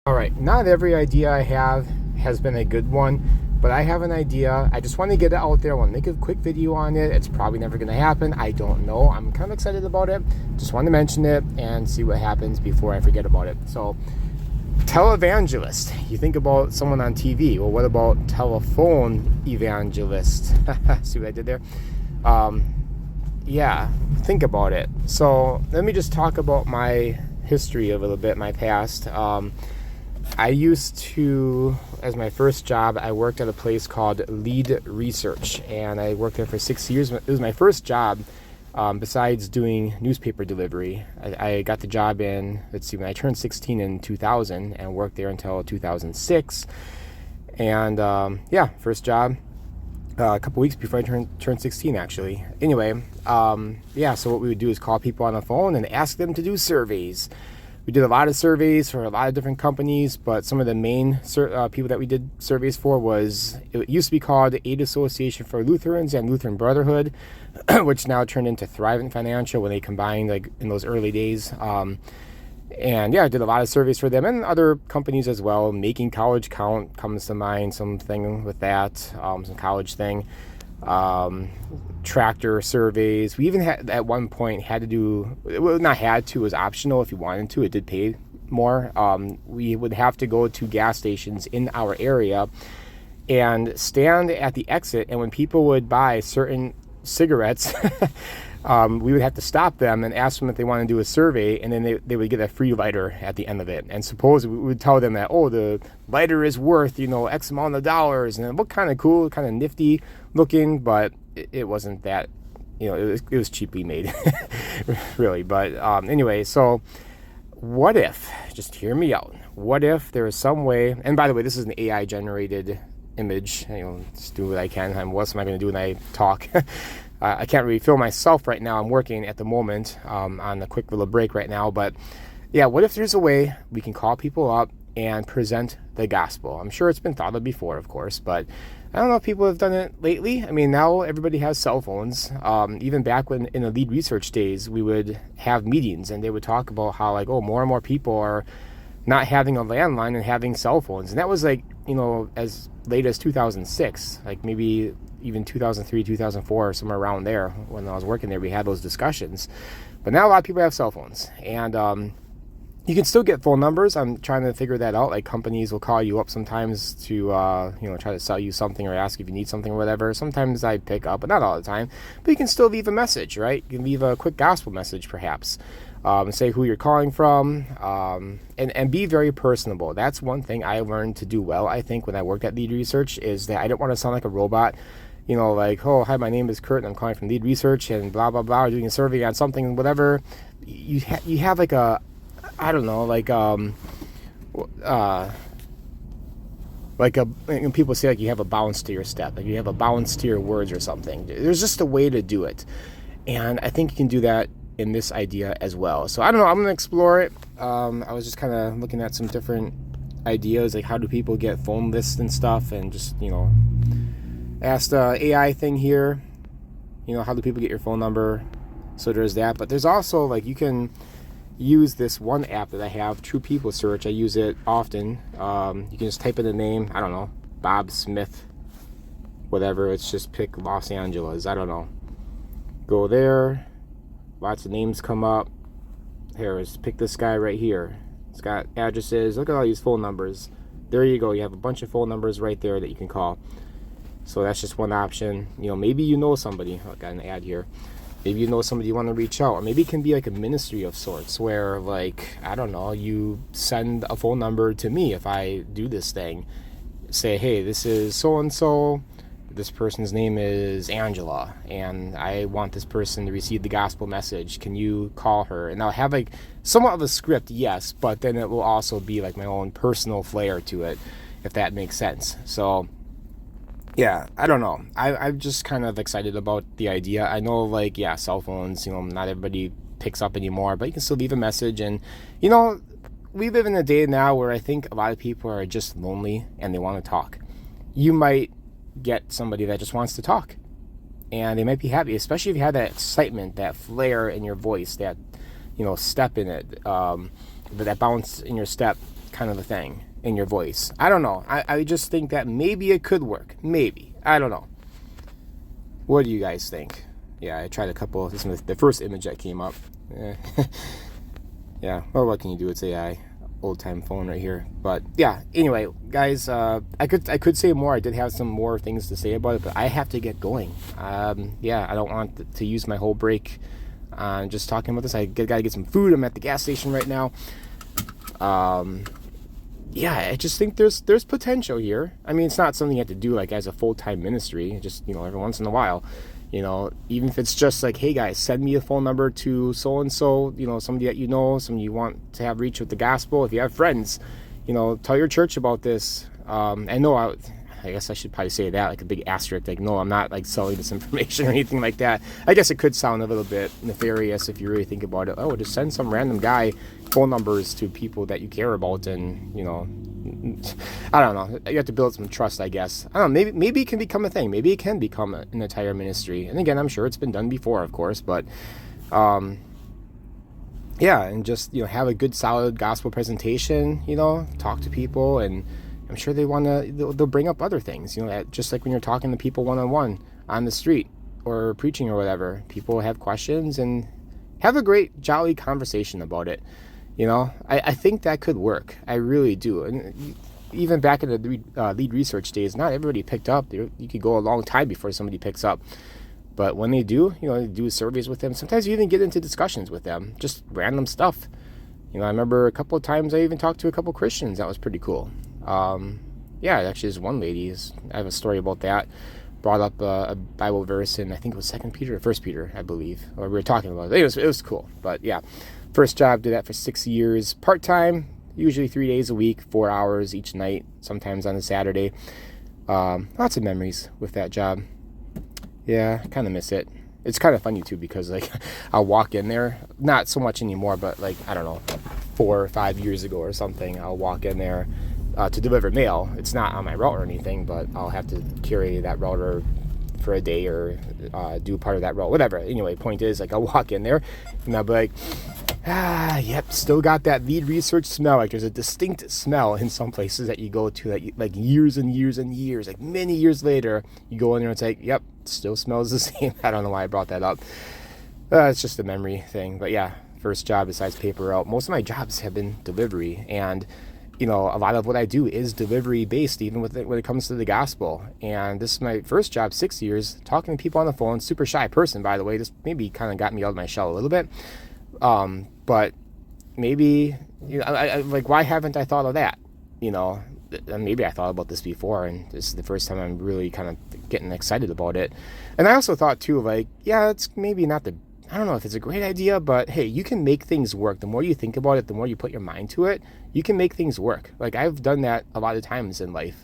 All right, not every idea I have has been a good one, but I have an idea. I just want to get it out there. I want to make a quick video on it. It's probably never going to happen. I don't know. I'm kind of excited about it. Just want to mention it and see what happens before I forget about it. So, televangelist. You think about someone on TV. Well, what about telephone evangelist? See what I did there? Yeah, think about it. So, let me just talk about my history a little bit, my past. I used to, as my first job, I worked at a place called Lead Research, and I worked there for 6 years. It was my first job besides doing newspaper delivery. I got the job in, when I turned 16 in 2000 and worked there until 2006. And first job a couple weeks before I turned 16, actually. Anyway, so what we would do is call people on the phone and ask them to do surveys. We did a lot of surveys for a lot of different companies, but some of the main people that we did surveys for it used to be called Aid Association for Lutherans and Lutheran Brotherhood, which now turned into Thrivent Financial when they combined, like, in those early days. I did a lot of surveys for them and other companies as well. Making College Count comes to mind, something with that, some college thing. Tractor surveys. We even had at one point it was optional if you wanted to. It did pay more. We would have to go to gas stations in our area and stand at the exit, and when people would buy certain cigarettes we would have to stop them and ask them if they want to do a survey, and then they would get a free lighter at the end of it. And suppose we would tell them that, the lighter is worth, X amount of dollars, and it looked kind of cool, kind of nifty looking, but it wasn't that, it was cheaply made, really. But anyway, so what if, just hear me out, what if there is some way, and by the way, this is an AI generated image, just do what I can. What else am I going to do when I talk? I can't really feel myself right now. I'm working at the moment on a quick little break right now. But yeah, what if there's a way we can call people up and present the gospel? I'm sure it's been thought of before, of course, but I don't know if people have done it lately. I mean, now everybody has cell phones. Even back when in the Lead Research days, we would have meetings and they would talk about how, more and more people are not having a landline and having cell phones. And that was as late as 2006, maybe even 2003, 2004, somewhere around there. When I was working there, we had those discussions. But now a lot of people have cell phones, and you can still get phone numbers. I'm trying to figure that out. Companies will call you up sometimes to try to sell you something or ask if you need something or whatever. Sometimes I pick up, but not all the time. But you can still leave a message, right? You can leave a quick gospel message, perhaps. Say who you're calling from, and be very personable. That's one thing I learned to do well, I think, when I worked at Lead Research, is that I didn't want to sound like a robot. Hi, my name is Kurt, and I'm calling from Lead Research, and blah, blah, blah, doing a survey on something, whatever. You have people say, you have a bounce to your step, you have a bounce to your words or something. There's just a way to do it. And I think you can do that in this idea as well. So I don't know, I'm going to explore it. I was just kind of looking at some different ideas, how do people get phone lists and stuff, and just, asked the AI thing here, how do people get your phone number? So there's that. But there's also, you can use this one app that I have, True People Search. I use it often. You can just type in the name, I don't know, Bob Smith, whatever. It's just pick Los Angeles, I don't know. Go there, lots of names come up. Here, let's pick this guy right here. It's got addresses. Look at all these phone numbers. There you go. You have a bunch of phone numbers right there that you can call. So that's just one option. Maybe you know somebody. I got an ad here. Maybe you know somebody you want to reach out. Or maybe it can be a ministry of sorts where, I don't know, you send a phone number to me if I do this thing. Say, hey, this is so-and-so. This person's name is Angela, and I want this person to receive the gospel message. Can you call her? And I'll have somewhat of a script, yes, but then it will also be my own personal flair to it, if that makes sense. So yeah, I don't know. I'm just kind of excited about the idea. I know, cell phones, not everybody picks up anymore, but you can still leave a message. And, we live in a day now where I think a lot of people are just lonely and they want to talk. You might get somebody that just wants to talk, and they might be happy, especially if you have that excitement, that flair in your voice, that, step in it, that bounce in your step, kind of a thing in your voice. I don't know. I just think that maybe it could work. Maybe. I don't know. What do you guys think? Yeah, I tried a couple. This was the first image that came up. Yeah, well, what can you do? It's AI. Old-time phone right here. But yeah, anyway, guys, I could say more. I did have some more things to say about it, but I have to get going. Yeah, I don't want to use my whole break on just talking about this. I gotta get some food. I'm at the gas station right now. Yeah, I just think there's potential here. I mean, it's not something you have to do like as a full-time ministry. Just, every once in a while, even if it's just like, hey guys, send me a phone number to so and so, somebody that somebody you want to have reach with the gospel. If you have friends, tell your church about this. I guess I should probably say that, like a big asterisk, like, no, I'm not like selling this information or anything like that. I guess it could sound a little bit nefarious if you really think about it. Oh, just send some random guy phone numbers to people that you care about, and I don't know. You have to build some trust, I guess. I don't know. Maybe it can become a thing. Maybe it can become an entire ministry. And again, I'm sure it's been done before, of course, but yeah, and just have a good, solid gospel presentation. Talk to people, and I'm sure they'll bring up other things, just like when you're talking to people one-on-one on the street or preaching or whatever. People have questions, and have a great, jolly conversation about it. I think that could work. I really do. And even back in the lead research days, not everybody picked up. You could go a long time before somebody picks up. But when they do, they do surveys with them. Sometimes you even get into discussions with them, just random stuff. I remember a couple of times I even talked to a couple of Christians. That was pretty cool. Yeah, actually, there's one lady. I have a story about that. Brought up a Bible verse in, I think it was 2 Peter or 1 Peter, I believe. Or we were talking about it. It was cool. But yeah, first job, did that for 6 years. Part-time, usually 3 days a week, 4 hours each night, sometimes on a Saturday. Lots of memories with that job. Yeah, I kind of miss it. It's kind of funny, too, because like I'll walk in there, not so much anymore, but like, I don't know, 4 or 5 years ago or something, I'll walk in there to deliver mail. It's not on my route or anything, but I'll have to carry that router for a day or do part of that route, whatever. Anyway, point is, like, I'll walk in there and I'll be like, yep, still got that lead research smell. Like, there's a distinct smell in some places that you go to that like years and years and years, like many years later, you go in there and it's like, yep, still smells the same. I don't know why I brought that up. It's just a memory thing. But yeah, first job besides paper route. Most of my jobs have been delivery, and a lot of what I do is delivery based, even when it comes to the gospel. And this is my first job, 6 years, talking to people on the phone. Super shy person, by the way. This maybe kind of got me out of my shell a little bit. But maybe, like, why haven't I thought of that? Maybe I thought about this before, and this is the first time I'm really kind of getting excited about it. And I also thought too, like, yeah, it's maybe not I don't know if it's a great idea, but hey, you can make things work. The more you think about it, the more you put your mind to it, you can make things work. Like, I've done that a lot of times in life.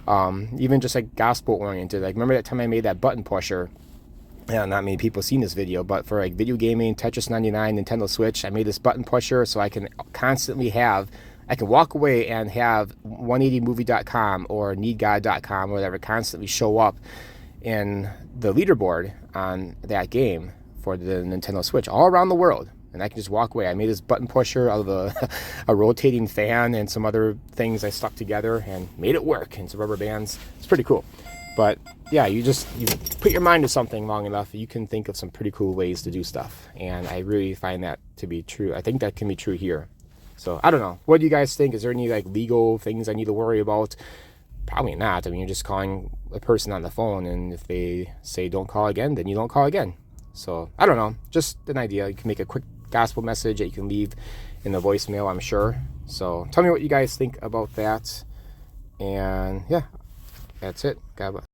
Even just like gospel oriented. Like, remember that time I made that button pusher? Yeah, not many people have seen this video, but for like video gaming, Tetris 99, Nintendo Switch, I made this button pusher so I can constantly I can walk away and have 180movie.com or needgod.com or whatever constantly show up in the leaderboard on that game for the Nintendo Switch all around the world. And I can just walk away. I made this button pusher out of a rotating fan and some other things I stuck together and made it work, and some rubber bands. It's pretty cool. But yeah, you put your mind to something long enough, you can think of some pretty cool ways to do stuff. And I really find that to be true. I think that can be true here. So I don't know. What do you guys think? Is there any like legal things I need to worry about? Probably not. I mean, you're just calling a person on the phone, and if they say don't call again, then you don't call again. So I don't know. Just an idea. You can make a quick gospel message that you can leave in the voicemail, I'm sure. So tell me what you guys think about that. And yeah, that's it. God bless.